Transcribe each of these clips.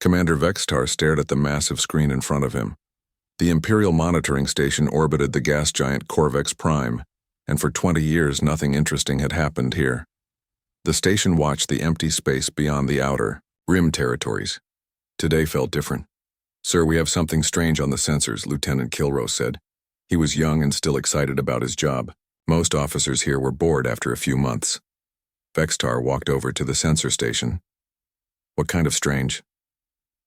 Commander Vextar stared at the massive screen in front of him. The Imperial monitoring station orbited the gas giant Corvex Prime, and for 20 years nothing interesting had happened here. The station watched the empty space beyond the outer, rim territories. Today felt different. "Sir, we have something strange on the sensors," Lieutenant Kilro said. He was young and still excited about his job. Most officers here were bored after a few months. Vextar walked over to the sensor station. "What kind of strange?"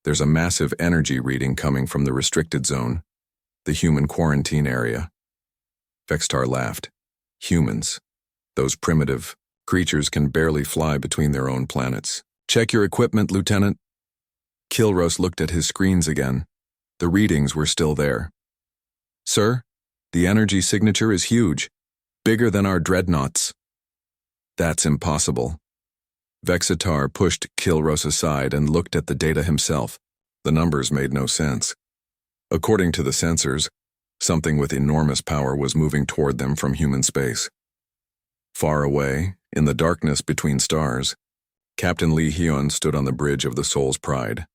"There's a massive energy reading coming from the restricted zone, the human quarantine area." Vextar laughed. Humans. Those primitive creatures can barely fly between their own planets. "Check your equipment, Lieutenant." Kilros looked at his screens again. The readings were still there. "Sir, the energy signature is huge, bigger than our dreadnoughts." "That's impossible." Vexitar pushed Kilros aside and looked at the data himself. The numbers made no sense. According to the sensors, something with enormous power was moving toward them from human space. Far away, in the darkness between stars, Captain Li Hyun stood on the bridge of the Soul's Pride.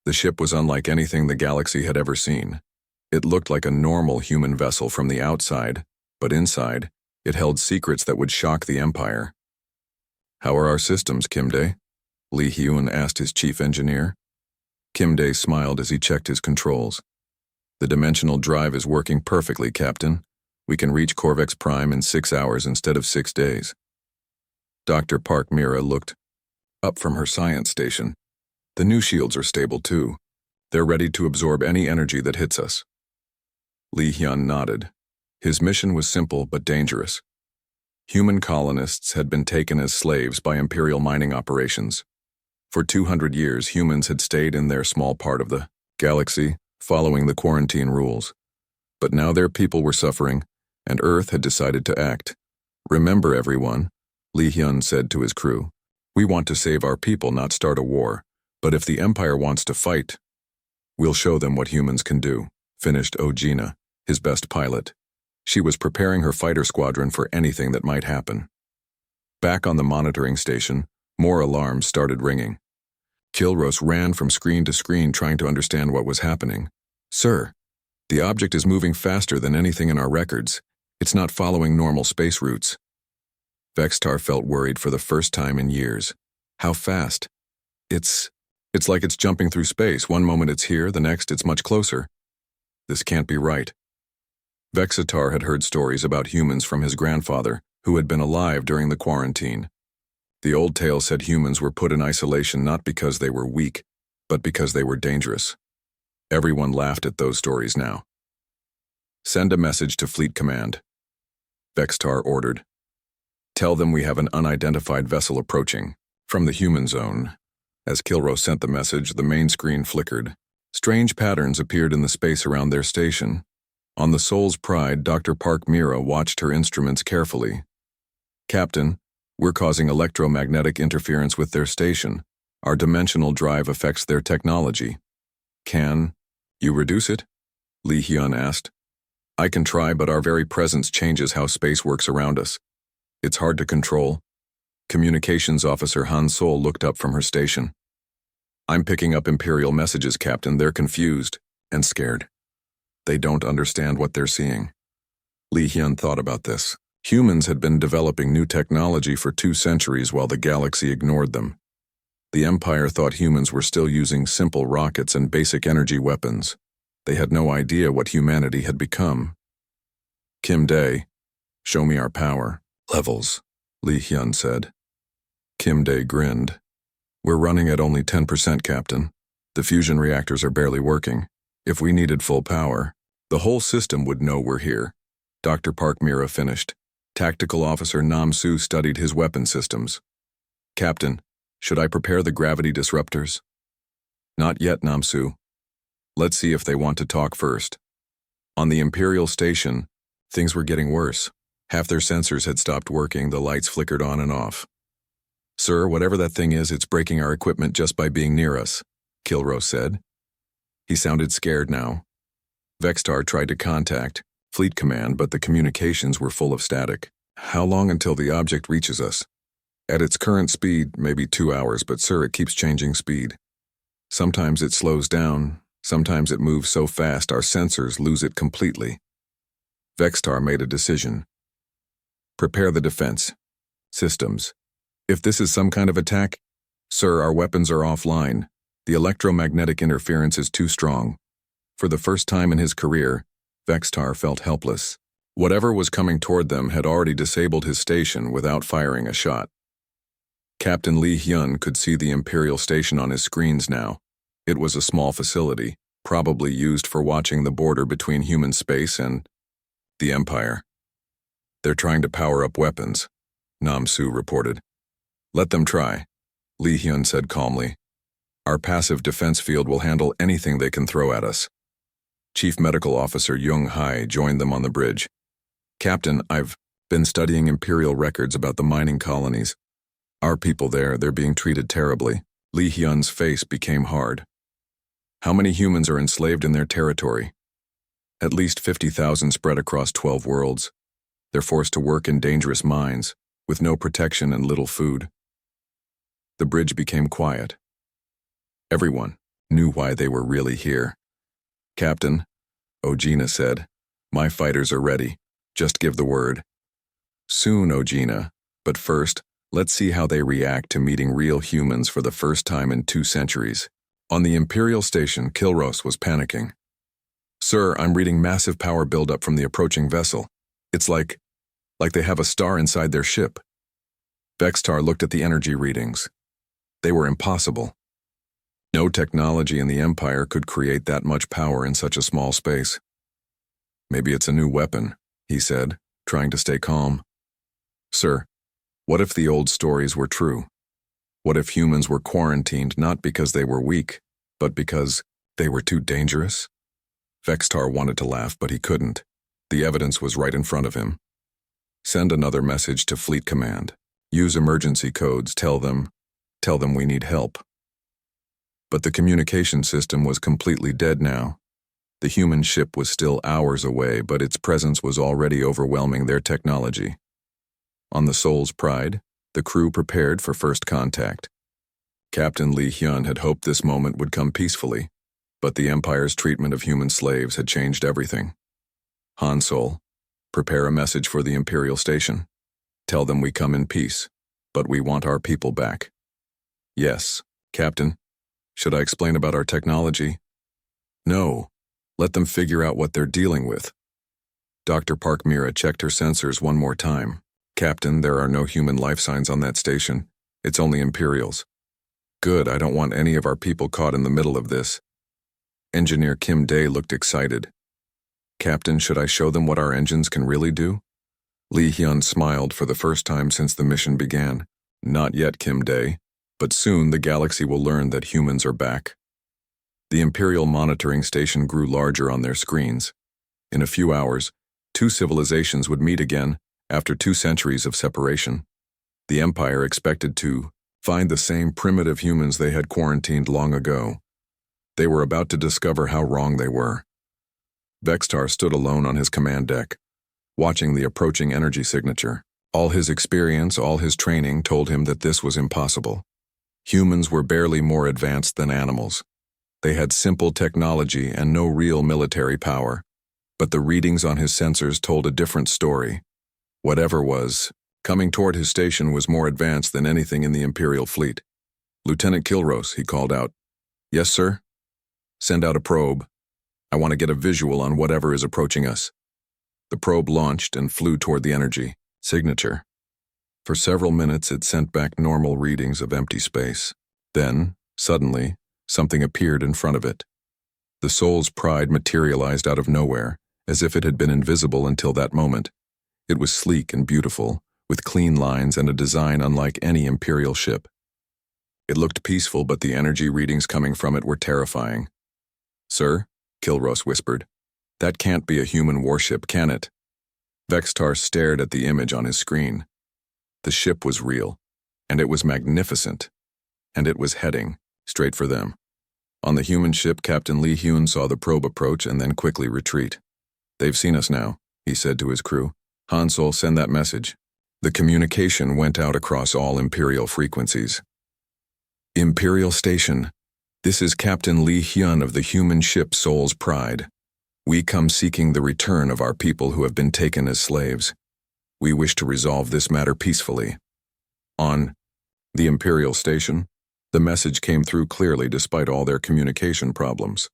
The ship was unlike anything the galaxy had ever seen. It looked like a normal human vessel from the outside, but inside, it held secrets that would shock the Empire. "How are our systems, Kimdae?" Li Hyun asked his chief engineer. Kimdae smiled as he checked his controls. "The dimensional drive is working perfectly, Captain. We can reach Corvex Prime in 6 hours instead of 6 days." Dr. Park Mira looked up from her science station. "The new shields are stable too. They're ready to absorb any energy that hits us." Li Hyun nodded. His mission was simple but dangerous. Human colonists had been taken as slaves by Imperial mining operations. For 200 years, humans had stayed in their small part of the galaxy, following the quarantine rules. But now their people were suffering, and Earth had decided to act. "Remember, everyone," Li Hyun said to his crew. "We want to save our people, not start a war. But if the Empire wants to fight, we'll show them what humans can do," finished Ojina, his best pilot. She was preparing her fighter squadron for anything that might happen. Back on the monitoring station, more alarms started ringing. Kilros ran from screen to screen trying to understand what was happening. "Sir, the object is moving faster than anything in our records. It's not following normal space routes." Vextar felt worried for the first time in years. "How fast?" It's like it's jumping through space. One moment it's here, the next it's much closer." "This can't be right." Vexitar had heard stories about humans from his grandfather, who had been alive during the quarantine. The old tale said humans were put in isolation not because they were weak, but because they were dangerous. Everyone laughed at those stories now. "Send a message to Fleet Command," Vextar ordered. "Tell them we have an unidentified vessel approaching from the human zone." As Kilro sent the message, the main screen flickered. Strange patterns appeared in the space around their station. On the Soul's Pride, Dr. Park Mira watched her instruments carefully. "Captain, we're causing electromagnetic interference with their station. Our dimensional drive affects their technology." "Can you reduce it?" Li Hyun asked. "I can try, but our very presence changes how space works around us. It's hard to control." Communications Officer Han Sol looked up from her station. "I'm picking up Imperial messages, Captain. They're confused and scared. They don't understand what they're seeing." Li Hyun thought about this. Humans had been developing new technology for 2 centuries while the galaxy ignored them. The Empire thought humans were still using simple rockets and basic energy weapons. They had no idea what humanity had become. "Kimdae, show me our power levels," Li Hyun said. Kimdae grinned. "We're running at only 10%, Captain. The fusion reactors are barely working. If we needed full power, the whole system would know we're here." Dr. Park Mira finished. Tactical Officer Nam Su studied his weapon systems. "Captain, should I prepare the gravity disruptors?" "Not yet, Nam Su. Let's see if they want to talk first." On the Imperial station, things were getting worse. Half their sensors had stopped working, the lights flickered on and off. "Sir, whatever that thing is, it's breaking our equipment just by being near us," Kilro said. He sounded scared now. Vextar tried to contact Fleet Command, but the communications were full of static. "How long until the object reaches us?" "At its current speed, maybe 2 hours, but sir, it keeps changing speed." Sometimes it slows down, sometimes it moves so fast our sensors lose it completely. Vextar made a decision. Prepare the defense. Systems. If this is some kind of attack, sir, our weapons are offline. The electromagnetic interference is too strong. For the first time in his career, Vextar felt helpless. Whatever was coming toward them had already disabled his station without firing a shot. Captain Lee Hyun could see the Imperial station on his screens now. It was a small facility, probably used for watching the border between human space and the Empire. They're trying to power up weapons, Nam-Su reported. Let them try, Lee Hyun said calmly. Our passive defense field will handle anything they can throw at us. Chief Medical Officer Jung Hai joined them on the bridge. Captain, I've been studying Imperial records about the mining colonies. Our people there, they're being treated terribly. Lee Hyun's face became hard. How many humans are enslaved in their territory? At least 50,000 spread across 12 worlds. They're forced to work in dangerous mines, with no protection and little food. The bridge became quiet. Everyone knew why they were really here. Captain, Ojina said, my fighters are ready. Just give the word. Soon, Ojina, but first, let's see how they react to meeting real humans for the first time in 2 centuries. On the Imperial station, Kilros was panicking. Sir, I'm reading massive power buildup from the approaching vessel. It's like they have a star inside their ship. Vextar looked at the energy readings. They were impossible. No technology in the Empire could create that much power in such a small space. Maybe it's a new weapon, he said, trying to stay calm. Sir, what if the old stories were true? What if humans were quarantined not because they were weak, but because they were too dangerous? Vextar wanted to laugh, but he couldn't. The evidence was right in front of him. Send another message to Fleet Command. Use emergency codes, tell them we need help. But the communication system was completely dead now. The human ship was still hours away, but its presence was already overwhelming their technology. On the Soul's Pride, the crew prepared for first contact. Captain Lee Hyun had hoped this moment would come peacefully, but the Empire's treatment of human slaves had changed everything. Han Sol, prepare a message for the Imperial station. Tell them we come in peace, but we want our people back. Yes, Captain. Should I explain about our technology? No. Let them figure out what they're dealing with. Dr. Park Mira checked her sensors one more time. Captain, there are no human life signs on that station. It's only Imperials. Good, I don't want any of our people caught in the middle of this. Engineer Kim Dae looked excited. Captain, should I show them what our engines can really do? Lee Hyun smiled for the first time since the mission began. Not yet, Kim Dae. But soon the galaxy will learn that humans are back. The Imperial monitoring station grew larger on their screens. In a few hours, 2 civilizations would meet again after 2 centuries of separation. The Empire expected to find the same primitive humans they had quarantined long ago. They were about to discover how wrong they were. Vextar stood alone on his command deck, watching the approaching energy signature. All his experience, all his training told him that this was impossible. Humans were barely more advanced than animals. They had simple technology and no real military power. But the readings on his sensors told a different story. Whatever was coming toward his station was more advanced than anything in the Imperial fleet. Lieutenant Kilros, he called out. Yes, sir? Send out a probe. I want to get a visual on whatever is approaching us. The probe launched and flew toward the energy signature. For several minutes it sent back normal readings of empty space. Then, suddenly, something appeared in front of it. The Soul's Pride materialized out of nowhere, as if it had been invisible until that moment. It was sleek and beautiful, with clean lines and a design unlike any Imperial ship. It looked peaceful, but the energy readings coming from it were terrifying. Sir, Kilros whispered, that can't be a human warship, can it? Vextar stared at the image on his screen. The ship was real, and it was magnificent, and it was heading straight for them. On the human ship, Captain Lee Hyun saw the probe approach and then quickly retreat. They've seen us now, he said to his crew. Han Sol, send that message. The communication went out across all Imperial frequencies. Imperial Station. This is Captain Lee Hyun of the human ship Soul's Pride. We come seeking the return of our people who have been taken as slaves. We wish to resolve this matter peacefully. On the Imperial Station, the message came through clearly despite all their communication problems.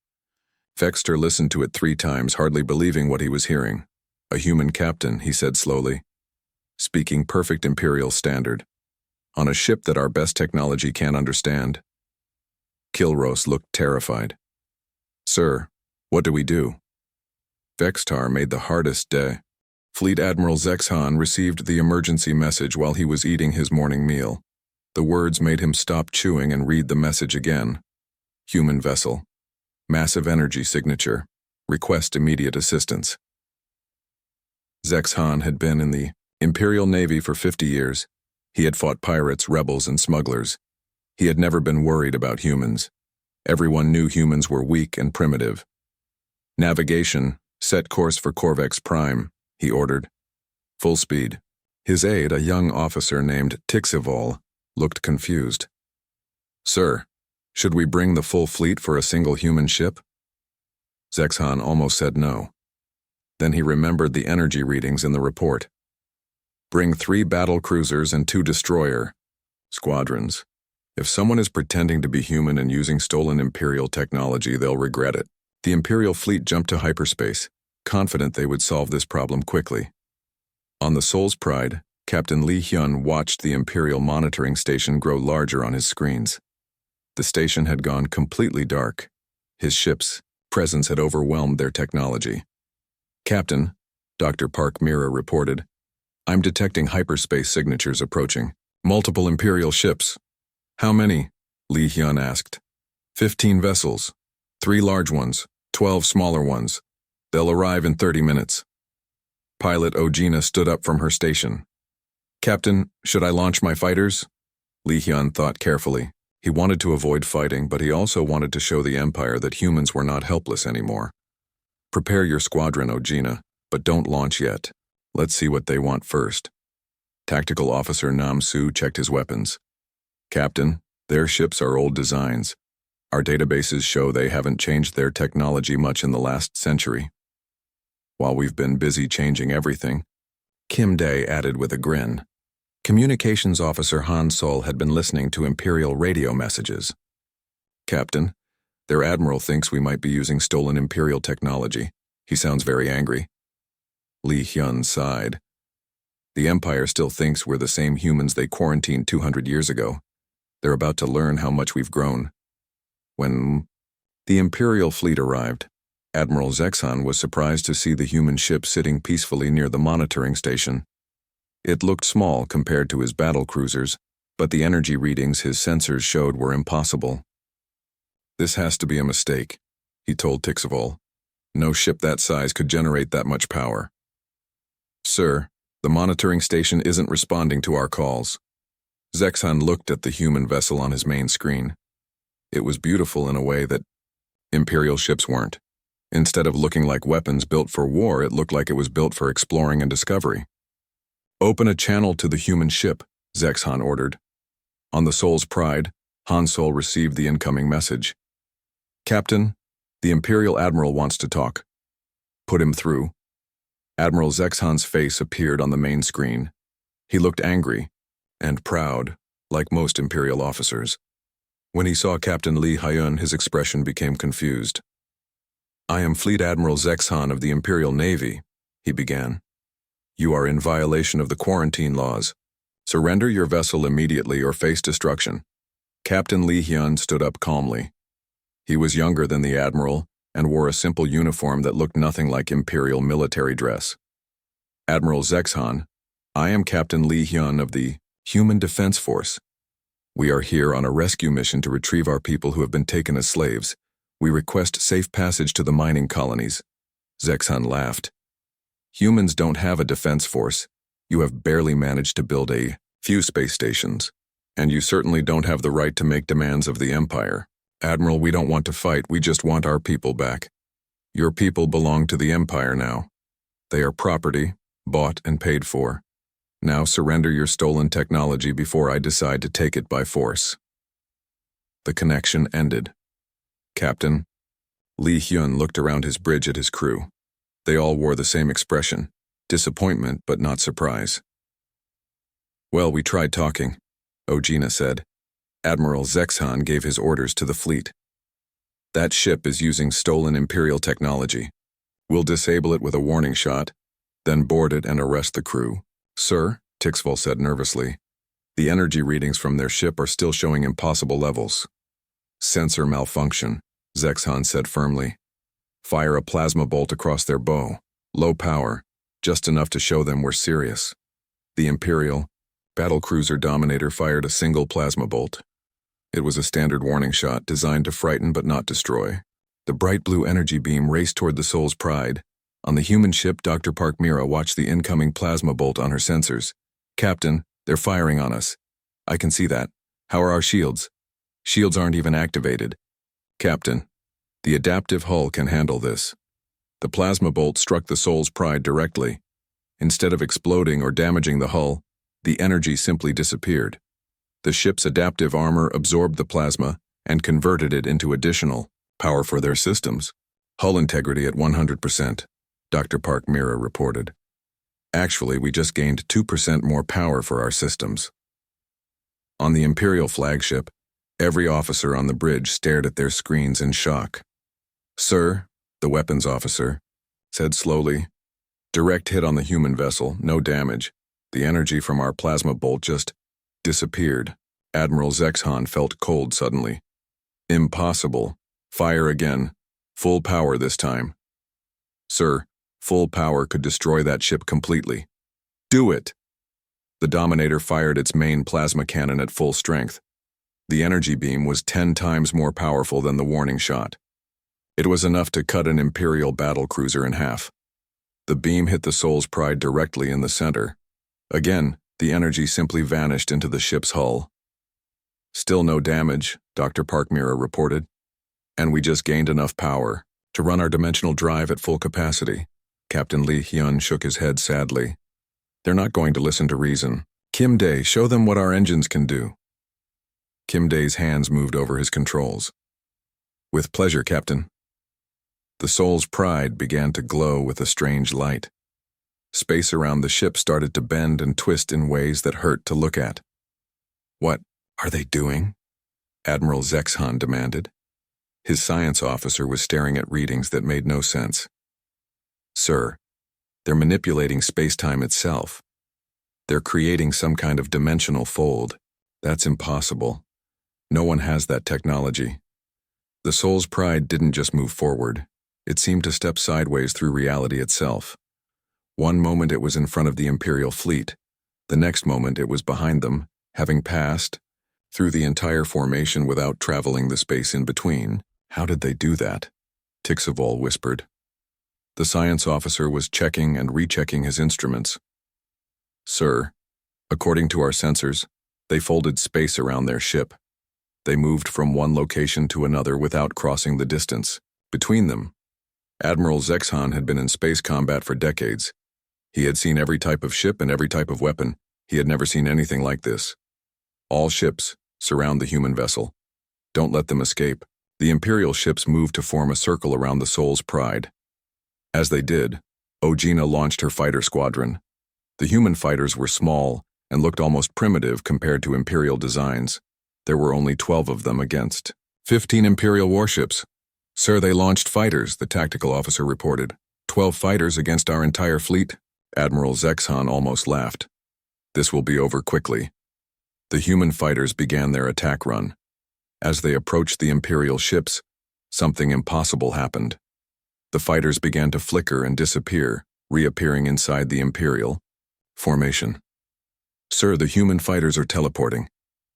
Vexter listened to it 3 times, hardly believing what he was hearing. A human captain, he said slowly, speaking perfect Imperial standard. On a ship that our best technology can't understand. Kilros looked terrified. Sir, what do we do? Vextar made the hardest day. Fleet Admiral Zexhan received the emergency message while he was eating his morning meal. The words made him stop chewing and read the message again. Human vessel. Massive energy signature. Request immediate assistance. Zexhan had been in the Imperial Navy for 50 years. He had fought pirates, rebels, and smugglers. He had never been worried about humans. Everyone knew humans were weak and primitive. Navigation, set course for Corvex Prime, he ordered. Full speed. His aide, a young officer named Tixivol, looked confused. Sir, should we bring the full fleet for a single human ship? Zexhan almost said no. Then he remembered the energy readings in the report. Bring 3 battle cruisers and 2 destroyer squadrons. If someone is pretending to be human and using stolen Imperial technology, they'll regret it. The Imperial fleet jumped to hyperspace, confident they would solve this problem quickly. On the Soul's Pride, Captain Lee Hyun watched the Imperial monitoring station grow larger on his screens. The station had gone completely dark. His ship's presence had overwhelmed their technology. Captain, Dr. Park Mira reported, I'm detecting hyperspace signatures approaching. Multiple Imperial ships. How many? Lee Hyun asked. 15 vessels. 3 large ones, 12 smaller ones. They'll arrive in 30 minutes. Pilot Ojina stood up from her station. Captain, should I launch my fighters? Lee Hyun thought carefully. He wanted to avoid fighting, but he also wanted to show the Empire that humans were not helpless anymore. Prepare your squadron, Ojina, but don't launch yet. Let's see what they want first. Tactical Officer Nam Su checked his weapons. Captain, their ships are old designs. Our databases show they haven't changed their technology much in the last century. While we've been busy changing everything, Kim Dae added with a grin. Communications Officer Han Sol had been listening to Imperial radio messages. Captain, their admiral thinks we might be using stolen Imperial technology. He sounds very angry. Lee Hyun sighed. The Empire still thinks we're the same humans they quarantined 200 years ago. They're about to learn how much we've grown. When the Imperial fleet arrived, Admiral Zexhan was surprised to see the human ship sitting peacefully near the monitoring station. It looked small compared to his battle cruisers, but the energy readings his sensors showed were impossible. This has to be a mistake, he told Tixivol. No ship that size could generate that much power. Sir, the monitoring station isn't responding to our calls. Zexhan looked at the human vessel on his main screen. It was beautiful in a way that Imperial ships weren't. Instead of looking like weapons built for war, it looked like it was built for exploring and discovery. Open a channel to the human ship, Zexhan ordered. On the Soul's Pride, Han Sol received the incoming message. Captain, the Imperial Admiral wants to talk. Put him through. Admiral Zexhan's face appeared on the main screen. He looked angry and proud, like most Imperial officers. When he saw Captain Lee Hyun, his expression became confused. I am Fleet Admiral Zexhan of the Imperial Navy, he began. You are in violation of the quarantine laws. Surrender your vessel immediately or face destruction. Captain Lee Hyun stood up calmly. He was younger than the Admiral and wore a simple uniform that looked nothing like Imperial military dress. Admiral Zexhan, I am Captain Lee Hyun of the Human Defense Force. We are here on a rescue mission to retrieve our people who have been taken as slaves. We request safe passage to the mining colonies. Zexhan laughed. Humans don't have a defense force. You have barely managed to build a few space stations. And you certainly don't have the right to make demands of the Empire. Admiral, we don't want to fight, we just want our people back. Your people belong to the Empire now. They are property, bought and paid for. Now surrender your stolen technology before I decide to take it by force. The connection ended. Captain. Li Hyun looked around his bridge at his crew. They all wore the same expression, disappointment but not surprise. Well, we tried talking, Ojina said. Admiral Zexhan gave his orders to the fleet. That ship is using stolen Imperial technology. We'll disable it with a warning shot, then board it and arrest the crew. Sir, Tixval said nervously, the energy readings from their ship are still showing impossible levels. Sensor malfunction, Zexhan said firmly. Fire a plasma bolt across their bow. Low power, just enough to show them we're serious. The Imperial battlecruiser Dominator fired a single plasma bolt. It was a standard warning shot designed to frighten but not destroy. The bright blue energy beam raced toward the Soul's Pride. On the human ship, Dr. Park Mira watched the incoming plasma bolt on her sensors. Captain, they're firing on us. I can see that. How are our shields? Shields aren't even activated. Captain, the adaptive hull can handle this. The plasma bolt struck the Soul's Pride directly. Instead of exploding or damaging the hull, the energy simply disappeared. The ship's adaptive armor absorbed the plasma and converted it into additional power for their systems. Hull integrity at 100%, Dr. Park Mira reported. Actually, we just gained 2% more power for our systems. On the Imperial flagship, every officer on the bridge stared at their screens in shock. Sir, the weapons officer, said slowly, direct hit on the human vessel, no damage. The energy from our plasma bolt just disappeared. Admiral Zexhan felt cold suddenly. Impossible. Fire again. Full power this time. Sir, full power could destroy that ship completely. Do it! The Dominator fired its main plasma cannon at full strength. The energy beam was 10 times more powerful than the warning shot. It was enough to cut an Imperial battlecruiser in half. The beam hit the Soul's Pride directly in the center. Again, the energy simply vanished into the ship's hull. Still no damage, Dr. Park Mira reported. And we just gained enough power to run our dimensional drive at full capacity. Captain Li Hyun shook his head sadly. They're not going to listen to reason. Kim Dae, show them what our engines can do. Kim Dae's hands moved over his controls. With pleasure, Captain. The Soul's Pride began to glow with a strange light. Space around the ship started to bend and twist in ways that hurt to look at. What are they doing? Admiral Zexhan demanded. His science officer was staring at readings that made no sense. Sir, they're manipulating space-time itself. They're creating some kind of dimensional fold. That's impossible. No one has that technology. The Soul's Pride didn't just move forward. It seemed to step sideways through reality itself. One moment it was in front of the Imperial fleet. The next moment it was behind them, having passed through the entire formation without traveling the space in between. How did they do that? Tixval whispered. The science officer was checking and rechecking his instruments. Sir, according to our sensors, they folded space around their ship. They moved from one location to another without crossing the distance between them. Admiral Zexhan had been in space combat for decades. He had seen every type of ship and every type of weapon. He had never seen anything like this. All ships surround the human vessel. Don't let them escape. The Imperial ships moved to form a circle around the Soul's Pride. As they did, Ojina launched her fighter squadron. The human fighters were small and looked almost primitive compared to Imperial designs. There were only 12 of them against 15 Imperial warships. Sir, they launched fighters, the tactical officer reported. 12 fighters against our entire fleet? Admiral Zexhan almost laughed. This will be over quickly. The human fighters began their attack run. As they approached the Imperial ships, something impossible happened. The fighters began to flicker and disappear, reappearing inside the Imperial formation. Sir, the human fighters are teleporting.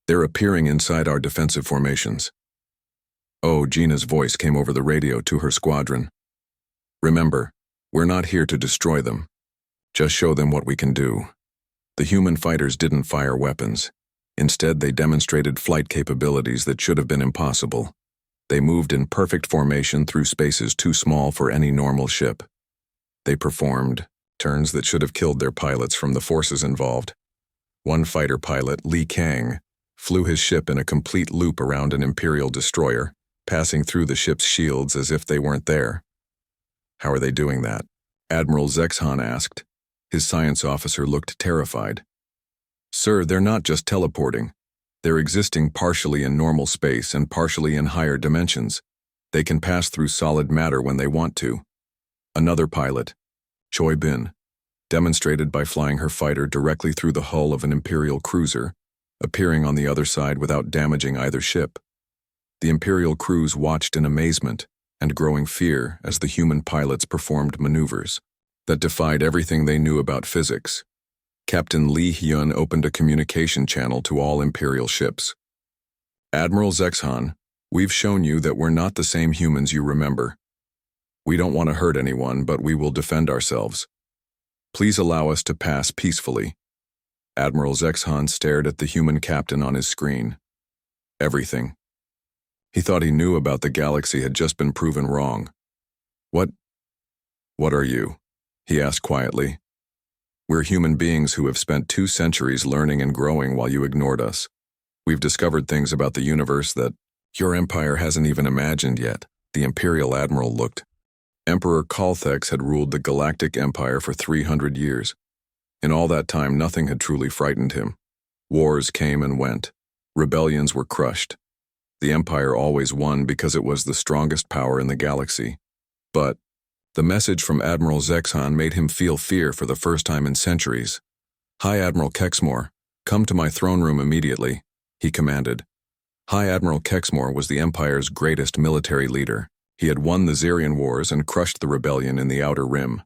They're appearing inside our defensive formations. Oh, Gina's voice came over the radio to her squadron. Remember, we're not here to destroy them. Just show them what we can do. The human fighters didn't fire weapons. Instead, they demonstrated flight capabilities that should have been impossible. They moved in perfect formation through spaces too small for any normal ship. They performed turns that should have killed their pilots from the forces involved. One fighter pilot, Li Kang, flew his ship in a complete loop around an Imperial destroyer, passing through the ship's shields as if they weren't there. How are they doing that? Admiral Zexhan asked. His science officer looked terrified. Sir, they're not just teleporting. They're existing partially in normal space and partially in higher dimensions. They can pass through solid matter when they want to. Another pilot, Choi Bin, demonstrated by flying her fighter directly through the hull of an Imperial cruiser, appearing on the other side without damaging either ship. The Imperial crews watched in amazement and growing fear as the human pilots performed maneuvers that defied everything they knew about physics. Captain Lee Hyun opened a communication channel to all Imperial ships. Admiral Zexhan, we've shown you that we're not the same humans you remember. We don't want to hurt anyone, but we will defend ourselves. Please allow us to pass peacefully. Admiral Zexhan stared at the human captain on his screen. Everything. He thought he knew about the galaxy had just been proven wrong. What are you? He asked quietly. We're human beings who have spent 2 centuries learning and growing while you ignored us. We've discovered things about the universe that your empire hasn't even imagined yet. The Imperial Admiral looked. Emperor Kalthex had ruled the Galactic Empire for 300 years. In all that time, nothing had truly frightened him. Wars came and went. Rebellions were crushed. The Empire always won because it was the strongest power in the galaxy. But the message from Admiral Zexhan made him feel fear for the first time in centuries. High Admiral Kexmore, come to my throne room immediately, he commanded. High Admiral Kexmore was the Empire's greatest military leader. He had won the Zerian Wars and crushed the rebellion in the Outer Rim.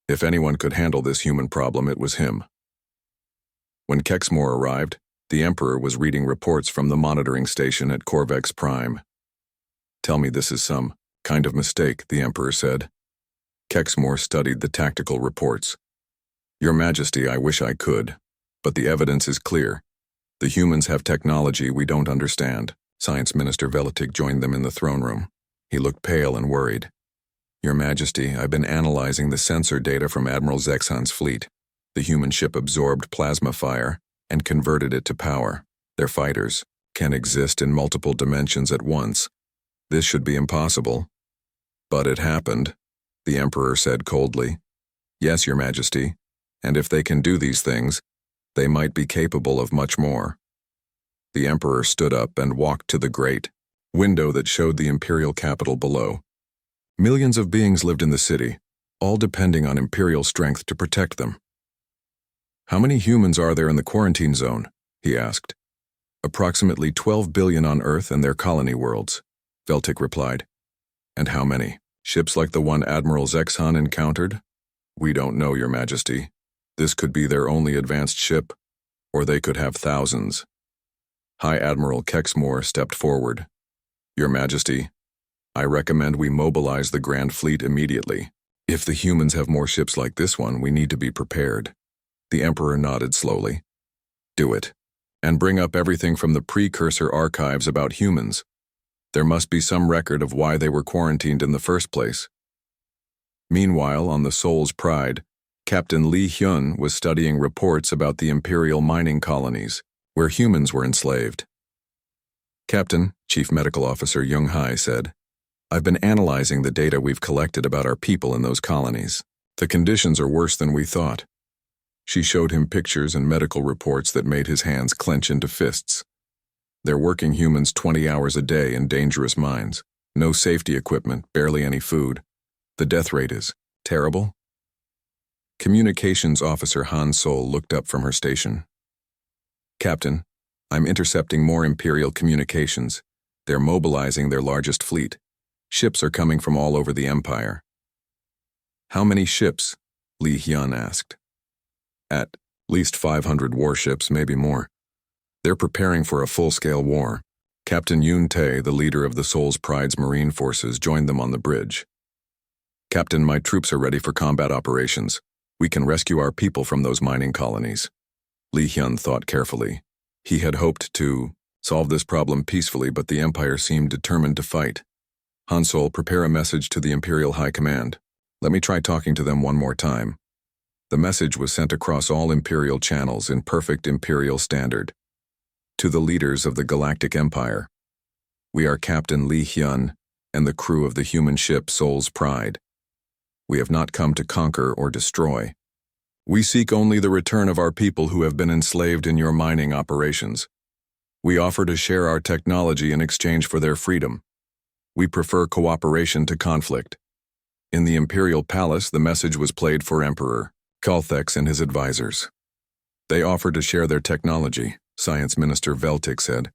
If anyone could handle this human problem, it was him. When Kexmore arrived, the Emperor was reading reports from the monitoring station at Corvex Prime. Tell me this is some kind of mistake, the Emperor said. Kexmore studied the tactical reports. Your Majesty, I wish I could, but the evidence is clear. The humans have technology we don't understand. Science Minister Velitik joined them in the throne room. He looked pale and worried. Your Majesty, I've been analyzing the sensor data from Admiral Zexhan's fleet. The human ship absorbed plasma fire and converted it to power. Their fighters can exist in multiple dimensions at once. This should be impossible. But it happened, the Emperor said coldly. Yes, Your Majesty, and if they can do these things, they might be capable of much more. The Emperor stood up and walked to the great window that showed the Imperial capital below. Millions of beings lived in the city, all depending on Imperial strength to protect them. How many humans are there in the quarantine zone? He asked. Approximately 12 billion on Earth and their colony worlds, Veltik replied. And how many? Ships like the one Admiral Zexhan encountered? We don't know, Your Majesty. This could be their only advanced ship, or they could have thousands. High Admiral Kexmore stepped forward. Your Majesty, I recommend we mobilize the Grand Fleet immediately. If the humans have more ships like this one, we need to be prepared. The Emperor nodded slowly. Do it. And bring up everything from the precursor archives about humans. There must be some record of why they were quarantined in the first place. Meanwhile, on the Soul's Pride, Captain Lee Hyun was studying reports about the Imperial mining colonies, where humans were enslaved. Captain, Chief Medical Officer Young Hai said, I've been analyzing the data we've collected about our people in those colonies. The conditions are worse than we thought. She showed him pictures and medical reports that made his hands clench into fists. They're working humans 20 hours a day in dangerous mines. No safety equipment, barely any food. The death rate is terrible. Communications Officer Han Sol looked up from her station. Captain, I'm intercepting more Imperial communications. They're mobilizing their largest fleet. Ships are coming from all over the Empire. How many ships? Lee Hyun asked. At least 500 warships, maybe more. They're preparing for a full-scale war. Captain Yoon Tae, the leader of the Soul's Pride's Marine Forces, joined them on the bridge. Captain, my troops are ready for combat operations. We can rescue our people from those mining colonies. Lee Hyun thought carefully. He had hoped to solve this problem peacefully, but the Empire seemed determined to fight. Han Sol, prepare a message to the Imperial High Command. Let me try talking to them one more time. The message was sent across all Imperial channels in perfect Imperial standard. To the leaders of the Galactic Empire. We are Captain Lee Hyun and the crew of the human ship Soul's Pride. We have not come to conquer or destroy. We seek only the return of our people who have been enslaved in your mining operations. We offer to share our technology in exchange for their freedom. We prefer cooperation to conflict. In the Imperial Palace, the message was played for Emperor Kalthex and his advisors. They offered to share their technology, Science Minister Veltic said.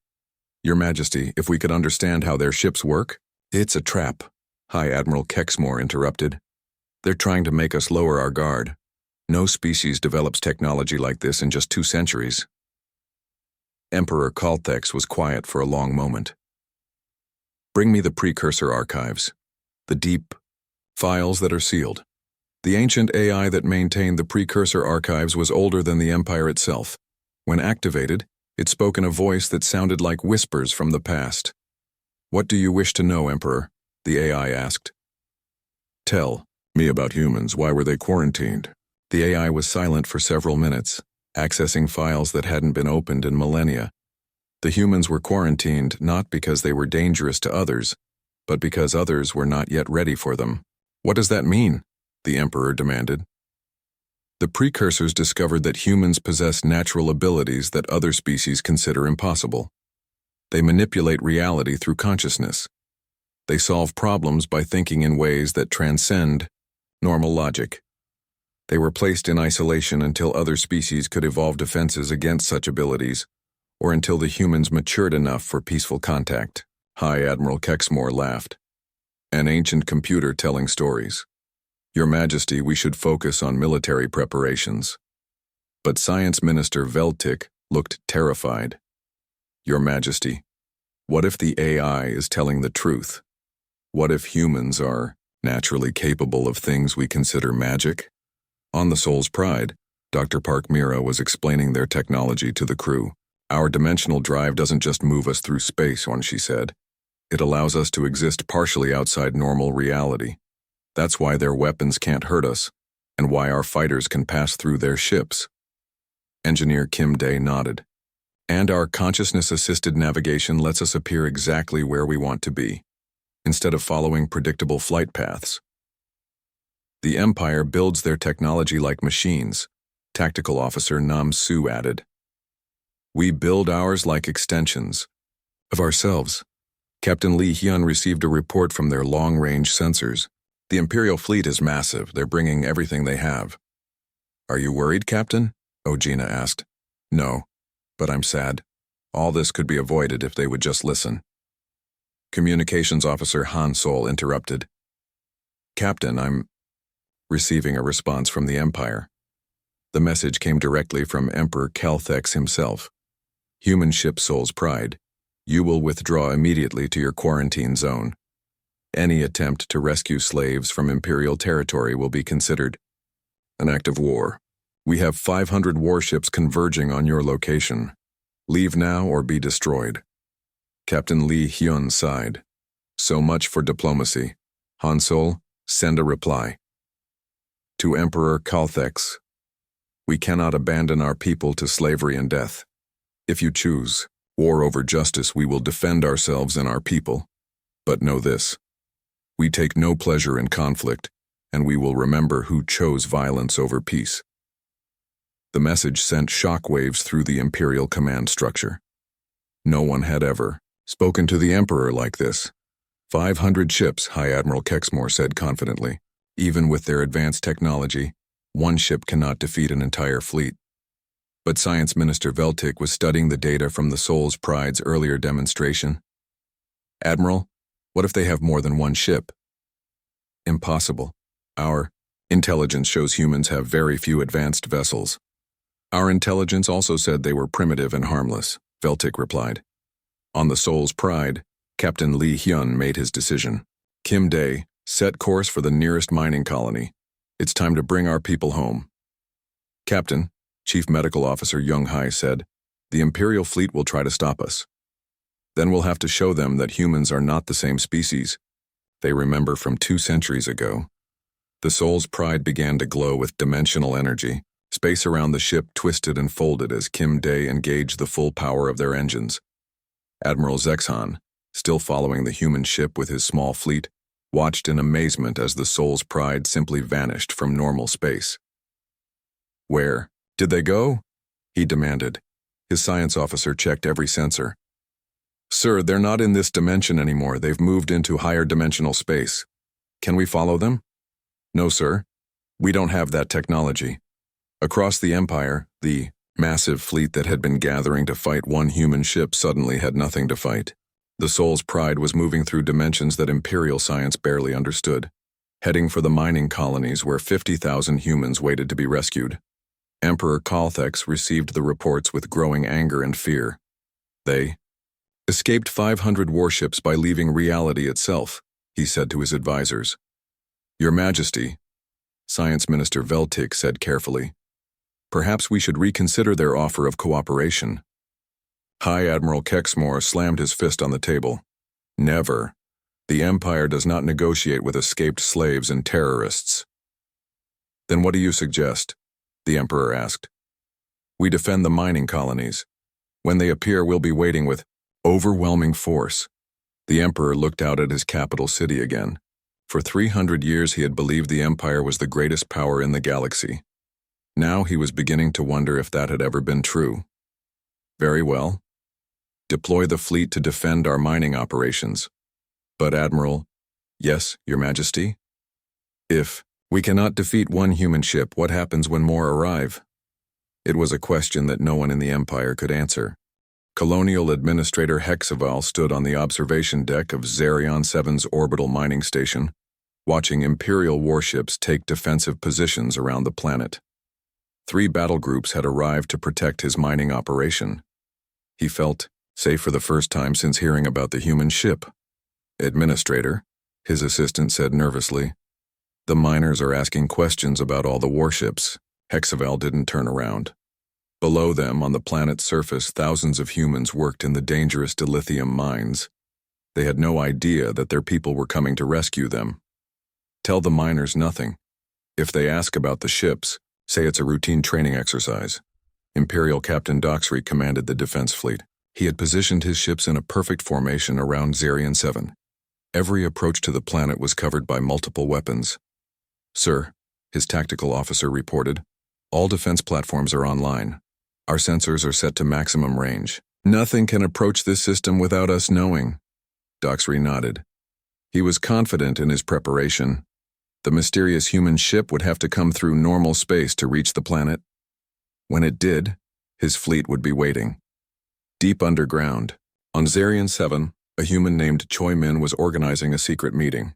Your Majesty, if we could understand how their ships work. It's a trap, High Admiral Kexmore interrupted. They're trying to make us lower our guard. No species develops technology like this in just 2 centuries. Emperor Kalthex was quiet for a long moment. Bring me the precursor archives, the deep files that are sealed. The ancient AI that maintained the precursor archives was older than the Empire itself. When activated, it spoke in a voice that sounded like whispers from the past. What do you wish to know, Emperor? The AI asked. Tell me about humans. Why were they quarantined? The AI was silent for several minutes, accessing files that hadn't been opened in millennia. The humans were quarantined not because they were dangerous to others, but because others were not yet ready for them. What does that mean? The Emperor demanded. The precursors discovered that humans possess natural abilities that other species consider impossible. They manipulate reality through consciousness. They solve problems by thinking in ways that transcend normal logic. They were placed in isolation until other species could evolve defenses against such abilities, or until the humans matured enough for peaceful contact. High Admiral Kexmore laughed. An ancient computer telling stories. Your Majesty, we should focus on military preparations. But Science Minister Veltic looked terrified. Your Majesty, what if the AI is telling the truth? What if humans are naturally capable of things we consider magic? On the Soul's Pride, Dr. Park Mira was explaining their technology to the crew. Our dimensional drive doesn't just move us through space, she said. It allows us to exist partially outside normal reality. That's why their weapons can't hurt us, and why our fighters can pass through their ships. Engineer Kim Day nodded. And our consciousness-assisted navigation lets us appear exactly where we want to be, instead of following predictable flight paths. The Empire builds their technology like machines, Tactical Officer Nam Su added. We build ours like extensions of ourselves. Captain Lee Hyun received a report from their long-range sensors. The Imperial fleet is massive. They're bringing everything they have. Are you worried, Captain? Ojina asked. No, but I'm sad. All this could be avoided if they would just listen. Communications Officer Han Sol interrupted. Captain, I'm receiving a response from the Empire. The message came directly from Emperor Kalthex himself. Human ship Soul's Pride. You will withdraw immediately to your quarantine zone. Any attempt to rescue slaves from Imperial territory will be considered an act of war. We have 500 warships converging on your location. Leave now or be destroyed. Captain Lee Hyun sighed. So much for diplomacy. Han Sol, send a reply. To Emperor Kalthex, we cannot abandon our people to slavery and death. If you choose war over justice, we will defend ourselves and our people. But know this. We take no pleasure in conflict, and we will remember who chose violence over peace. The message sent shockwaves through the Imperial command structure. No one had ever spoken to the Emperor like this. 500 ships, High Admiral Kexmore said confidently. Even with their advanced technology, one ship cannot defeat an entire fleet. But Science Minister Veltic was studying the data from the Soul's Pride's earlier demonstration. Admiral, what if they have more than one ship? Impossible. Our intelligence shows humans have very few advanced vessels. Our intelligence also said they were primitive and harmless, Veltic replied. On the Soul's Pride, Captain Lee Hyun made his decision. Kim Day, set course for the nearest mining colony. It's time to bring our people home. Captain, Chief Medical Officer Young Hai said, the Imperial fleet will try to stop us. Then we'll have to show them that humans are not the same species. They remember from 2 centuries ago. The Soul's Pride began to glow with dimensional energy. Space around the ship twisted and folded as Kim Day engaged the full power of their engines. Admiral Zexhan, still following the human ship with his small fleet, watched in amazement as the Soul's Pride simply vanished from normal space. "Where did they go?" he demanded. His science officer checked every sensor. "Sir, they're not in this dimension anymore. They've moved into higher dimensional space. Can we follow them?" "No, sir. We don't have that technology." Across the Empire, the massive fleet that had been gathering to fight one human ship suddenly had nothing to fight. The Soul's Pride was moving through dimensions that Imperial science barely understood, heading for the mining colonies where 50,000 humans waited to be rescued. Emperor Kalthex received the reports with growing anger and fear. They escaped 500 warships by leaving reality itself, he said to his advisors. "Your Majesty," Science Minister Veltik said carefully, "perhaps we should reconsider their offer of cooperation." High Admiral Kexmore slammed his fist on the table. "Never. The Empire does not negotiate with escaped slaves and terrorists." "Then what do you suggest?" the Emperor asked. "We defend the mining colonies. When they appear, we'll be waiting with overwhelming force." The Emperor looked out at his capital city again. For 300 years he had believed the Empire was the greatest power in the galaxy. Now he was beginning to wonder if that had ever been true. "Very well. Deploy the fleet to defend our mining operations." "But Admiral..." "Yes, Your Majesty?" "If we cannot defeat one human ship, what happens when more arrive?" It was a question that no one in the Empire could answer. Colonial Administrator Hexaval stood on the observation deck of Zarion 7's orbital mining station, watching Imperial warships take defensive positions around the planet. 3 battle groups had arrived to protect his mining operation. He felt safe for the first time since hearing about the human ship. "Administrator," his assistant said nervously, "the miners are asking questions about all the warships." Hexaval didn't turn around. Below them, on the planet's surface, thousands of humans worked in the dangerous dilithium mines. They had no idea that their people were coming to rescue them. "Tell the miners nothing. If they ask about the ships, say it's a routine training exercise." Imperial Captain Doxry commanded the defense fleet. He had positioned his ships in a perfect formation around Zarion 7. Every approach to the planet was covered by multiple weapons. "Sir," his tactical officer reported, "all defense platforms are online. Our sensors are set to maximum range. Nothing can approach this system without us knowing." Doxry nodded. He was confident in his preparation. The mysterious human ship would have to come through normal space to reach the planet. When it did, his fleet would be waiting. Deep underground, on Zarion 7, a human named Choi Min was organizing a secret meeting.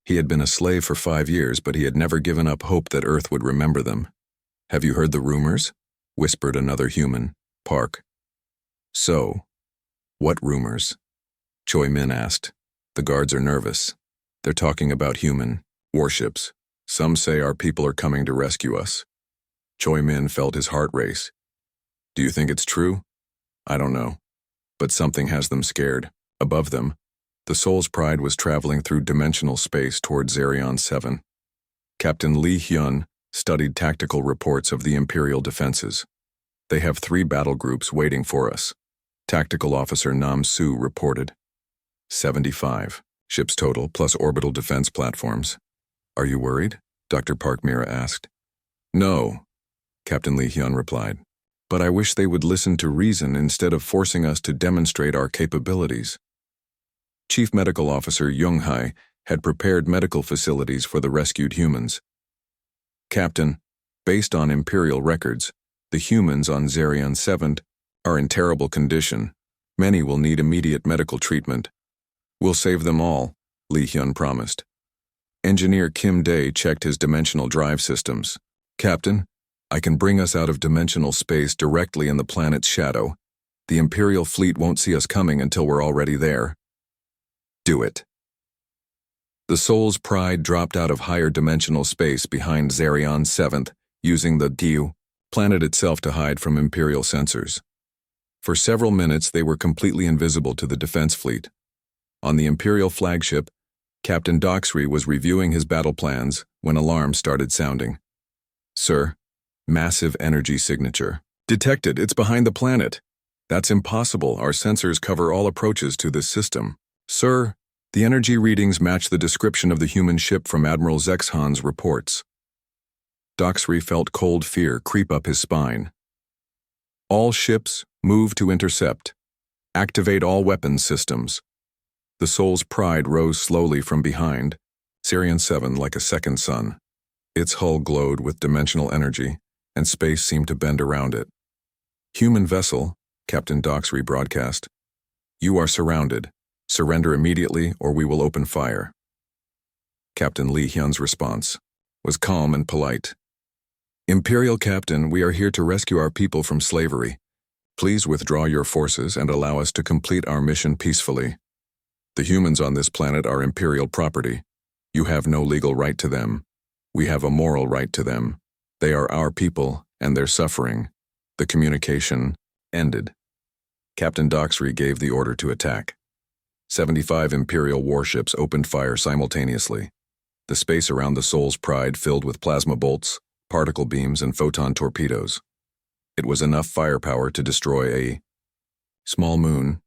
He had been a slave for 5 years, but he had never given up hope that Earth would remember them. "Have you heard the rumors?" whispered another human, Park. "So, what rumors?" Choi Min asked. "The guards are nervous. They're talking about human warships. Some say our people are coming to rescue us." Choi Min felt his heart race. "Do you think it's true?" "I don't know. But something has them scared." Above them, the Soul's Pride was traveling through dimensional space toward Zarion 7. Captain Lee Hyun studied tactical reports of the Imperial defenses. "They have 3 battle groups waiting for us," Tactical Officer Nam Su reported. 75 ships total, plus orbital defense platforms. "Are you worried?" Dr. Park Mira asked. "No," Captain Lee Hyun replied. "But I wish they would listen to reason instead of forcing us to demonstrate our capabilities." Chief Medical Officer Young-hai had prepared medical facilities for the rescued humans. "Captain, based on Imperial records, the humans on Zarion 7 are in terrible condition. Many will need immediate medical treatment." "We'll save them all," Lee Hyun promised. Engineer Kim Dae checked his dimensional drive systems. "Captain, I can bring us out of dimensional space directly in the planet's shadow. The Imperial fleet won't see us coming until we're already there." "Do it." The Soul's Pride dropped out of higher dimensional space behind Zarion 7, using the Diu planet itself to hide from Imperial sensors. For several minutes they were completely invisible to the defense fleet. On the Imperial flagship, Captain Doxry was reviewing his battle plans when alarms started sounding. "Sir, massive energy signature. Detected, it's behind the planet." That's impossible. Our sensors cover all approaches to this system. Sir, the energy readings match the description of the human ship from Admiral Zexhan's reports. Doxry felt cold fear creep up his spine. All ships, move to intercept. Activate all weapons systems. The Soul's Pride rose slowly from behind, Sirian 7 like a second sun. Its hull glowed with dimensional energy, and space seemed to bend around it. Human vessel, Captain Doxry broadcast. You are surrounded. Surrender immediately or we will open fire. Captain Li Hyun's response was calm and polite. Imperial Captain, we are here to rescue our people from slavery. Please withdraw your forces and allow us to complete our mission peacefully. The humans on this planet are Imperial property. You have no legal right to them. We have a moral right to them. They are our people, and they're suffering. The communication ended. Captain Doxry gave the order to attack. 75 Imperial warships opened fire simultaneously. The space around the Soul's Pride filled with plasma bolts, particle beams, and photon torpedoes. It was enough firepower to destroy a small moon.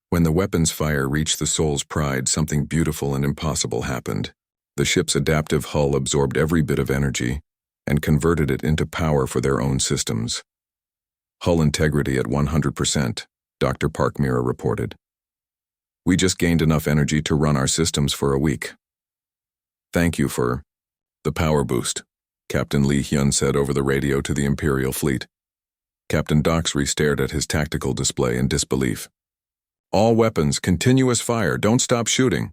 When the weapons fire reached the Soul's Pride, something beautiful and impossible happened. The ship's adaptive hull absorbed every bit of energy and converted it into power for their own systems. Hull integrity at 100%, Dr. Parkmira reported. We just gained enough energy to run our systems for a week. Thank you for the power boost, Captain Li Hyun said over the radio to the Imperial fleet. Captain Doxry stared at his tactical display in disbelief. All weapons, continuous fire, don't stop shooting.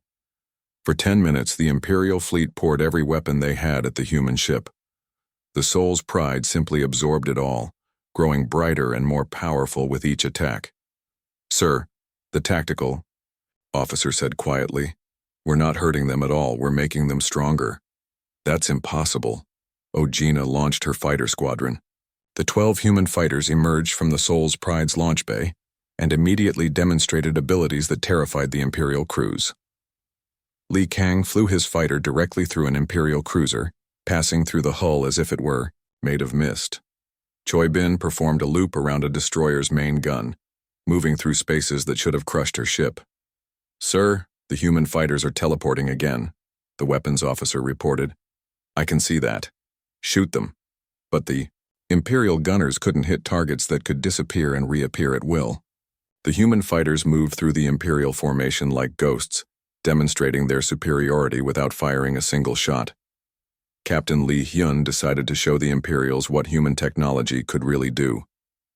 For 10 minutes, the Imperial fleet poured every weapon they had at the human ship. The Soul's Pride simply absorbed it all, growing brighter and more powerful with each attack. Sir, the tactical officer said quietly, we're not hurting them at all, we're making them stronger. That's impossible. Ojina launched her fighter squadron. The 12 human fighters emerged from the Soul's Pride's launch bay and immediately demonstrated abilities that terrified the Imperial crews. Li Kang flew his fighter directly through an Imperial cruiser, passing through the hull as if it were made of mist. Choi Bin performed a loop around a destroyer's main gun, moving through spaces that should have crushed her ship. Sir, the human fighters are teleporting again, the weapons officer reported. I can see that. Shoot them. But the Imperial gunners couldn't hit targets that could disappear and reappear at will. The human fighters moved through the Imperial formation like ghosts, demonstrating their superiority without firing a single shot. Captain Li Hyun decided to show the Imperials what human technology could really do.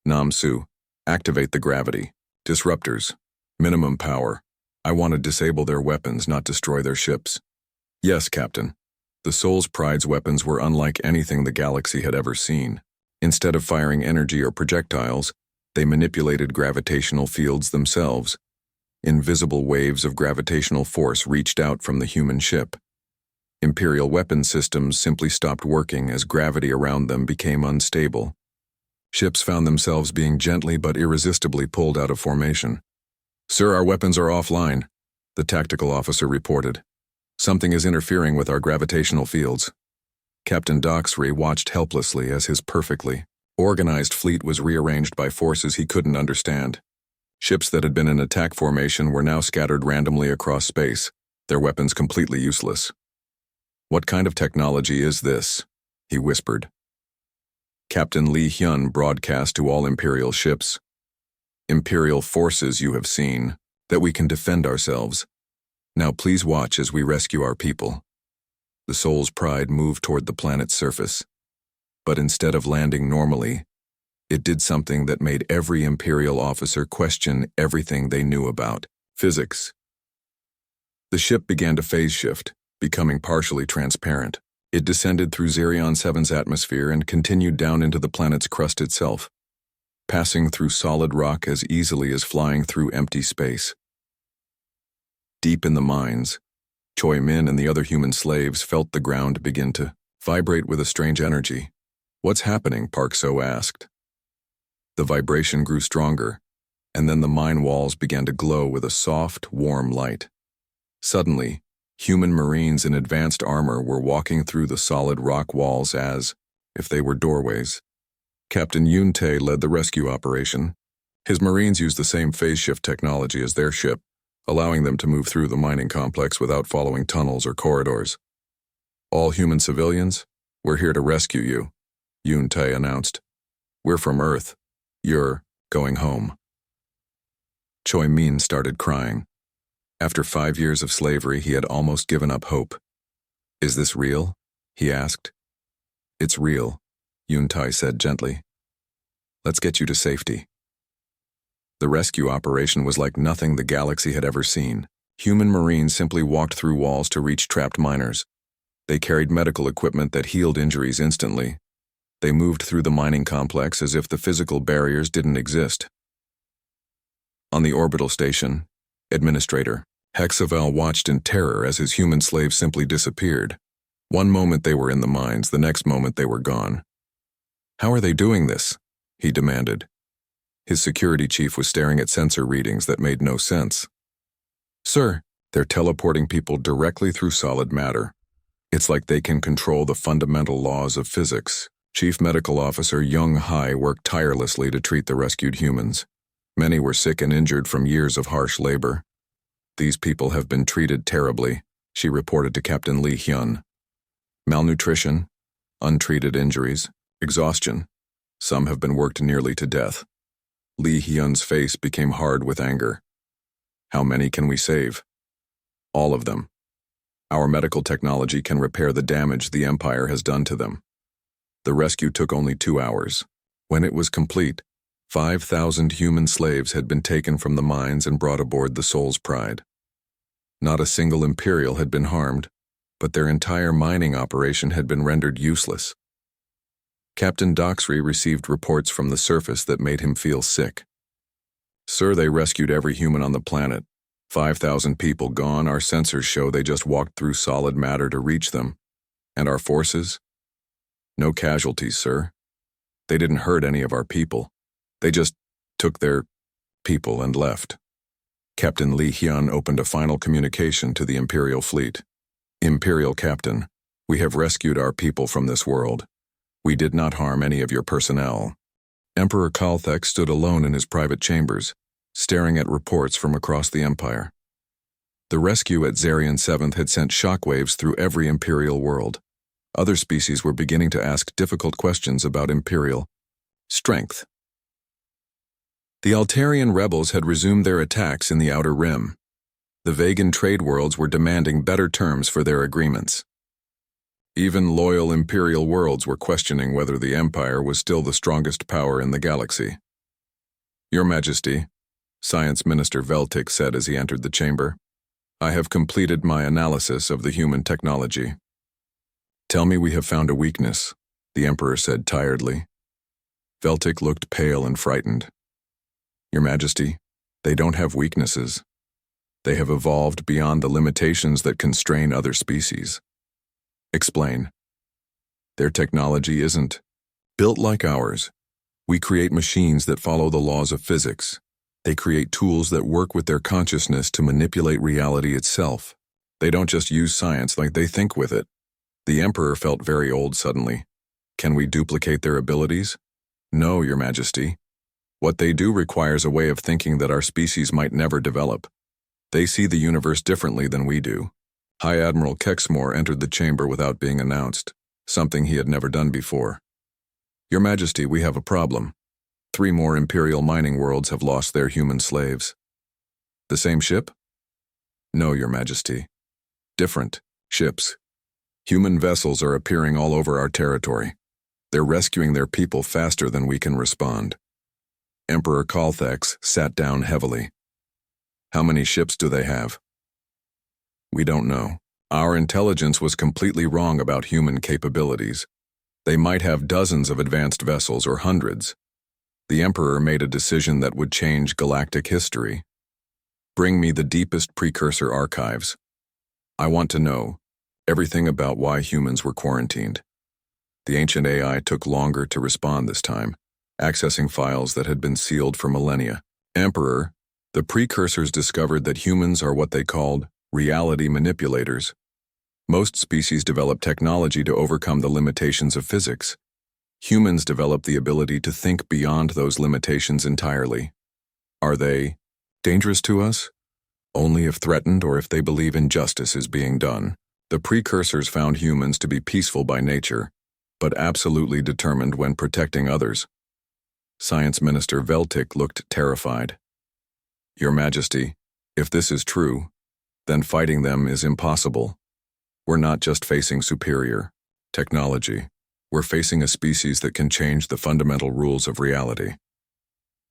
Namsu, activate the gravity. Disruptors. Minimum power. I want to disable their weapons, not destroy their ships. Yes, Captain. The Soul's Pride's weapons were unlike anything the galaxy had ever seen. Instead of firing energy or projectiles, they manipulated gravitational fields themselves. Invisible waves of gravitational force reached out from the human ship. Imperial weapon systems simply stopped working as gravity around them became unstable. Ships found themselves being gently but irresistibly pulled out of formation. Sir, our weapons are offline, the tactical officer reported. Something is interfering with our gravitational fields. Captain Doxry watched helplessly as his perfectly organized fleet was rearranged by forces he couldn't understand. Ships that had been in attack formation were now scattered randomly across space, their weapons completely useless. What kind of technology is this? He whispered. Captain Li Hyun broadcast to all Imperial ships. Imperial forces you have seen, that we can defend ourselves. Now please watch as we rescue our people. The Soul's Pride moved toward the planet's surface. But instead of landing normally, it did something that made every Imperial officer question everything they knew about physics. The ship began to phase shift, becoming partially transparent. It descended through Zerion 7's atmosphere and continued down into the planet's crust itself, passing through solid rock as easily as flying through empty space. Deep in the mines, Choi Min and the other human slaves felt the ground begin to vibrate with a strange energy. What's happening? Park So asked. The vibration grew stronger, and then the mine walls began to glow with a soft, warm light. Suddenly, human marines in advanced armor were walking through the solid rock walls as if they were doorways. Captain Yun Tae led the rescue operation, His Marines used the same phase shift technology as their ship, allowing them to move through the mining complex without following tunnels or corridors. All human civilians, we're here to rescue you, Yoon Tae announced. We're from Earth. You're going home. Choi Min started crying. After 5 years of slavery, he had almost given up hope. Is this real? He asked. It's real, Yoon Tae said gently. Let's get you to safety. The rescue operation was like nothing the galaxy had ever seen. Human Marines simply walked through walls to reach trapped miners. They carried medical equipment that healed injuries instantly. They moved through the mining complex as if the physical barriers didn't exist. On the orbital station, Administrator Hexavel watched in terror as his human slaves simply disappeared. One moment they were in the mines, the next moment they were gone. How are they doing this? He demanded. His security chief was staring at sensor readings that made no sense. Sir, they're teleporting people directly through solid matter. It's like they can control the fundamental laws of physics. Chief Medical Officer Young Hai worked tirelessly to treat the rescued humans. Many were sick and injured from years of harsh labor. These people have been treated terribly, she reported to Captain Lee Hyun. Malnutrition, untreated injuries, exhaustion. Some have been worked nearly to death. Lee Hyun's face became hard with anger. How many can we save? All of them. Our medical technology can repair the damage the Empire has done to them. The rescue took only 2 hours. When it was complete, 5,000 human slaves had been taken from the mines and brought aboard the Soul's Pride. Not a single Imperial had been harmed, but their entire mining operation had been rendered useless. Captain Doxry received reports from the surface that made him feel sick. Sir, they rescued every human on the planet. 5,000 people gone. Our sensors show they just walked through solid matter to reach them. And our forces? No casualties, sir. They didn't hurt any of our people. They just took their people and left. Captain Lee Hyun opened a final communication to the Imperial fleet. Imperial Captain, we have rescued our people from this world. We did not harm any of your personnel. Emperor Kalthek stood alone in his private chambers, staring at reports from across the Empire. The rescue at Zarian 7th had sent shockwaves through every Imperial world. Other species were beginning to ask difficult questions about Imperial strength. The Altarian rebels had resumed their attacks in the Outer Rim. The Vegan trade worlds were demanding better terms for their agreements. Even loyal Imperial worlds were questioning whether the Empire was still the strongest power in the galaxy. Your Majesty, Science Minister Veltik said as he entered the chamber, I have completed my analysis of the human technology. Tell me we have found a weakness, the Emperor said tiredly. Veltik looked pale and frightened. Your Majesty, they don't have weaknesses. They have evolved beyond the limitations that constrain other species. Explain. Their technology isn't built like ours. We create machines that follow the laws of physics. They create tools that work with their consciousness to manipulate reality itself. They don't just use science like they think with it. The Emperor felt very old suddenly. Can we duplicate their abilities? No, Your Majesty. What they do requires a way of thinking that our species might never develop. They see the universe differently than we do. High Admiral Kexmore entered the chamber without being announced, something he had never done before. Your Majesty, we have a problem. 3 more Imperial mining worlds have lost their human slaves. The same ship? No, Your Majesty. Different ships. Human vessels are appearing all over our territory. They're rescuing their people faster than we can respond. Emperor Kalthex sat down heavily. How many ships do they have? We don't know. Our intelligence was completely wrong about human capabilities. They might have dozens of advanced vessels or hundreds. The Emperor made a decision that would change galactic history. Bring me the deepest precursor archives. I want to know everything about why humans were quarantined. The ancient AI took longer to respond this time, accessing files that had been sealed for millennia. Emperor, the precursors discovered that humans are what they called reality manipulators. Most species develop technology to overcome the limitations of physics. Humans develop the ability to think beyond those limitations entirely. Are they dangerous to us? Only if threatened or if they believe injustice is being done. The precursors found humans to be peaceful by nature, but absolutely determined when protecting others. Science Minister Veltic looked terrified. Your Majesty, if this is true, then fighting them is impossible. We're not just facing superior technology. We're facing a species that can change the fundamental rules of reality.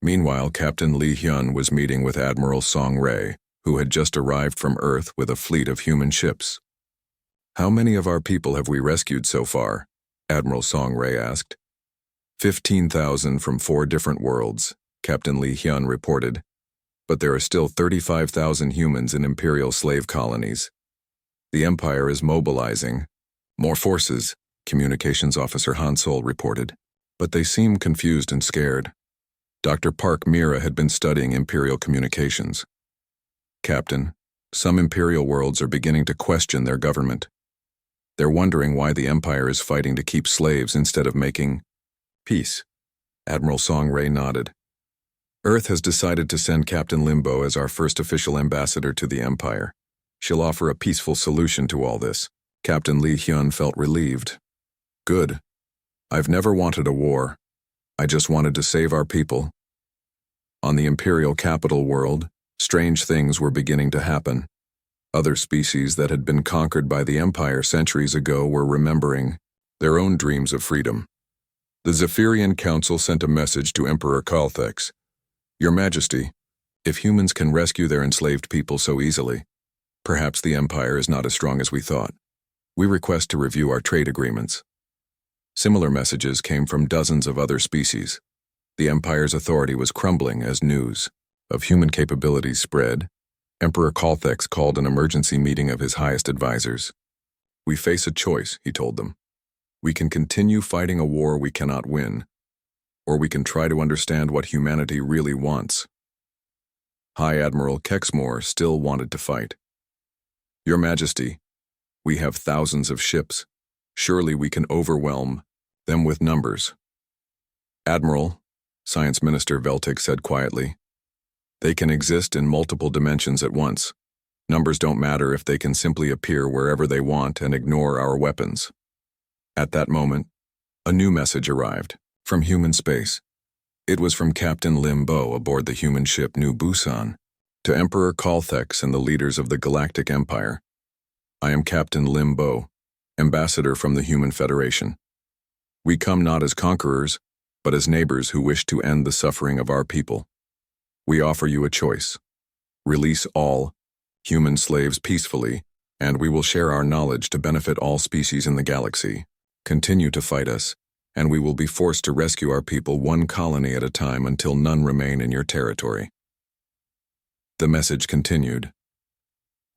Meanwhile, Captain Li Hyun was meeting with Admiral Song Ray, who had just arrived from Earth with a fleet of human ships. How many of our people have we rescued so far? Admiral Song Ray asked. 15,000 from 4 different worlds, Captain Li Hyun reported. But there are still 35,000 humans in Imperial slave colonies. The Empire is mobilizing more forces, Communications Officer Han Sol reported. But they seem confused and scared. Dr. Park Mira had been studying Imperial communications. Captain, some Imperial worlds are beginning to question their government. They're wondering why the Empire is fighting to keep slaves instead of making peace. Admiral Song Ray nodded. Earth has decided to send Captain Limbo as our first official ambassador to the Empire. She'll offer a peaceful solution to all this. Captain Li Hyun felt relieved. Good. I've never wanted a war. I just wanted to save our people. On the Imperial capital world, strange things were beginning to happen. Other species that had been conquered by the Empire centuries ago were remembering their own dreams of freedom. The Zephyrian Council sent a message to Emperor Calthex. Your Majesty, if humans can rescue their enslaved people so easily, perhaps the Empire is not as strong as we thought. We request to review our trade agreements. Similar messages came from dozens of other species. The Empire's authority was crumbling as news of human capabilities spread. Emperor Calthex called an emergency meeting of his highest advisors. We face a choice, he told them. We can continue fighting a war we cannot win, or we can try to understand what humanity really wants. High Admiral Kexmore still wanted to fight. Your Majesty, we have thousands of ships. Surely we can overwhelm them with numbers. Admiral, Science Minister Veltic said quietly, they can exist in multiple dimensions at once. Numbers don't matter if they can simply appear wherever they want and ignore our weapons. At that moment, a new message arrived from human space. It was from Captain Limbo aboard the human ship New Busan to Emperor Calthex and the leaders of the Galactic Empire. I am Captain Limbo, ambassador from the Human Federation. We come not as conquerors, but as neighbors who wish to end the suffering of our people. We offer you a choice. Release all human slaves peacefully, and we will share our knowledge to benefit all species in the galaxy. Continue to fight us, and we will be forced to rescue our people one colony at a time until none remain in your territory. The message continued.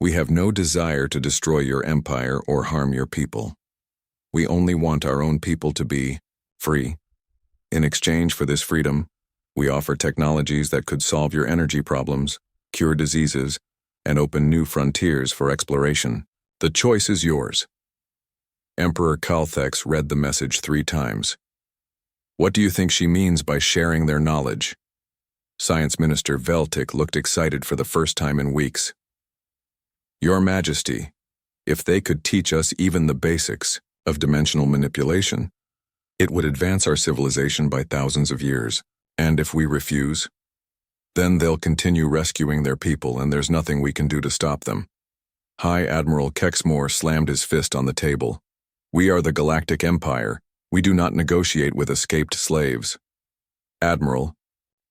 We have no desire to destroy your empire or harm your people. We only want our own people to be free. In exchange for this freedom, we offer technologies that could solve your energy problems, cure diseases, and open new frontiers for exploration. The choice is yours. Emperor Calthex read the message 3 times. What do you think she means by sharing their knowledge? Science Minister Veltic looked excited for the first time in weeks. Your Majesty, if they could teach us even the basics of dimensional manipulation, it would advance our civilization by thousands of years. And if we refuse, then they'll continue rescuing their people and there's nothing we can do to stop them. High Admiral Kexmore slammed his fist on the table. We are the Galactic Empire. We do not negotiate with escaped slaves. Admiral,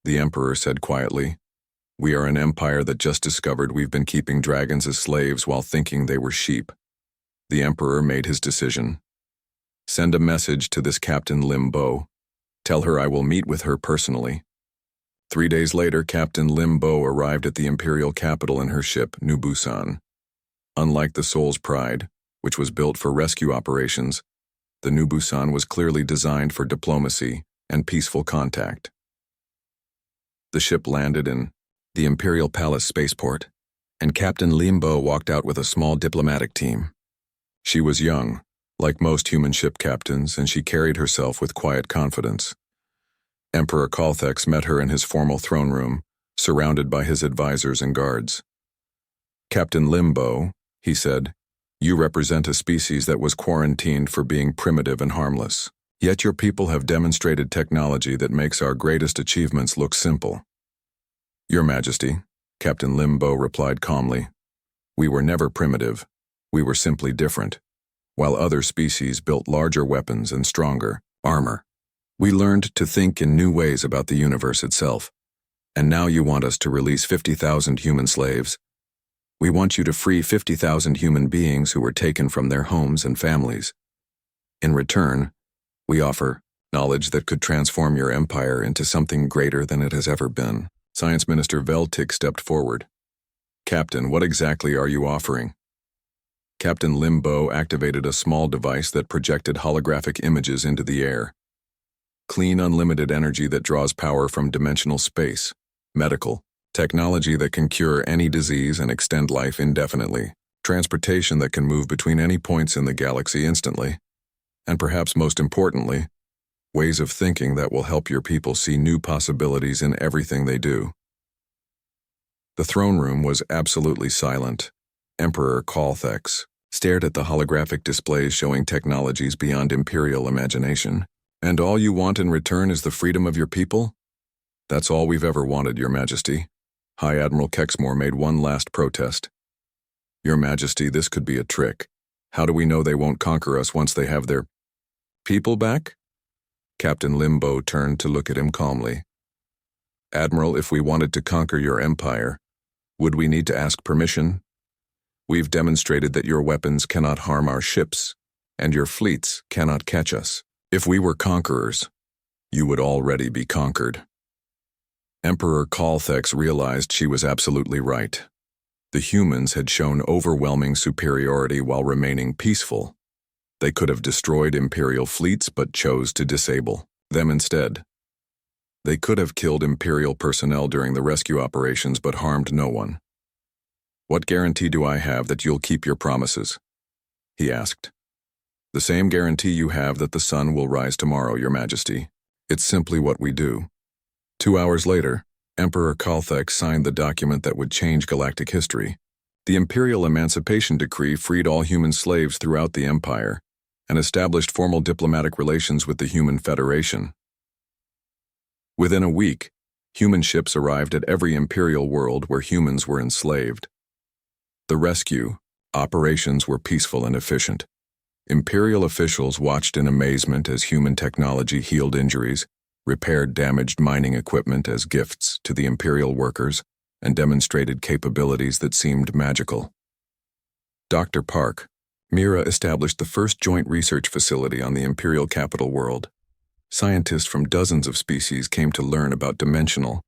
the Emperor said quietly, we are an empire that just discovered we've been keeping dragons as slaves while thinking they were sheep. The Emperor made his decision. Send a message to this Captain Limbo. Tell her I will meet with her personally. 3 days later, Captain Limbo arrived at the Imperial capital in her ship, New Busan. Unlike the Soul's Pride, which was built for rescue operations, the New Busan was clearly designed for diplomacy and peaceful contact. The ship landed in the Imperial Palace spaceport, and Captain Limbo walked out with a small diplomatic team. She was young, like most human ship captains, and she carried herself with quiet confidence. Emperor Calthex met her in his formal throne room, surrounded by his advisors and guards. "Captain Limbo," he said, "you represent a species that was quarantined for being primitive and harmless. Yet your people have demonstrated technology that makes our greatest achievements look simple." "Your Majesty," Captain Limbo replied calmly, "we were never primitive. We were simply different. While other species built larger weapons and stronger armor, we learned to think in new ways about the universe itself. And now you want us to release 50,000 human slaves? We want you to free 50,000 human beings who were taken from their homes and families. In return, we offer knowledge that could transform your empire into something greater than it has ever been." Science Minister Veltik stepped forward. "Captain, what exactly are you offering?" Captain Limbo activated a small device that projected holographic images into the air. "Clean, unlimited energy that draws power from dimensional space. Medical. Technology that can cure any disease and extend life indefinitely. Transportation that can move between any points in the galaxy instantly. And perhaps most importantly, ways of thinking that will help your people see new possibilities in everything they do." The throne room was absolutely silent. Emperor Calthex stared at the holographic displays showing technologies beyond imperial imagination. "And all you want in return is the freedom of your people?" "That's all we've ever wanted, Your Majesty." High Admiral Kexmore made one last protest. "Your Majesty, this could be a trick. How do we know they won't conquer us once they have their people back?" Captain Limbo turned to look at him calmly. "Admiral, if we wanted to conquer your empire, would we need to ask permission? We've demonstrated that your weapons cannot harm our ships, and your fleets cannot catch us. If we were conquerors, you would already be conquered." Emperor Calthex realized she was absolutely right. The humans had shown overwhelming superiority while remaining peaceful. They could have destroyed Imperial fleets but chose to disable them instead. They could have killed Imperial personnel during the rescue operations but harmed no one. "What guarantee do I have that you'll keep your promises?" he asked. "The same guarantee you have that the sun will rise tomorrow, Your Majesty. It's simply what we do." 2 hours later, Emperor Calthex signed the document that would change galactic history. The Imperial Emancipation Decree freed all human slaves throughout the Empire and established formal diplomatic relations with the Human Federation. Within a week, human ships arrived at every Imperial world where humans were enslaved. The rescue operations were peaceful and efficient. Imperial officials watched in amazement as human technology healed injuries, repaired damaged mining equipment as gifts to the Imperial workers, and demonstrated capabilities that seemed magical. Dr. Park, Mira established the first joint research facility on the Imperial capital world. Scientists from dozens of species came to learn about dimensional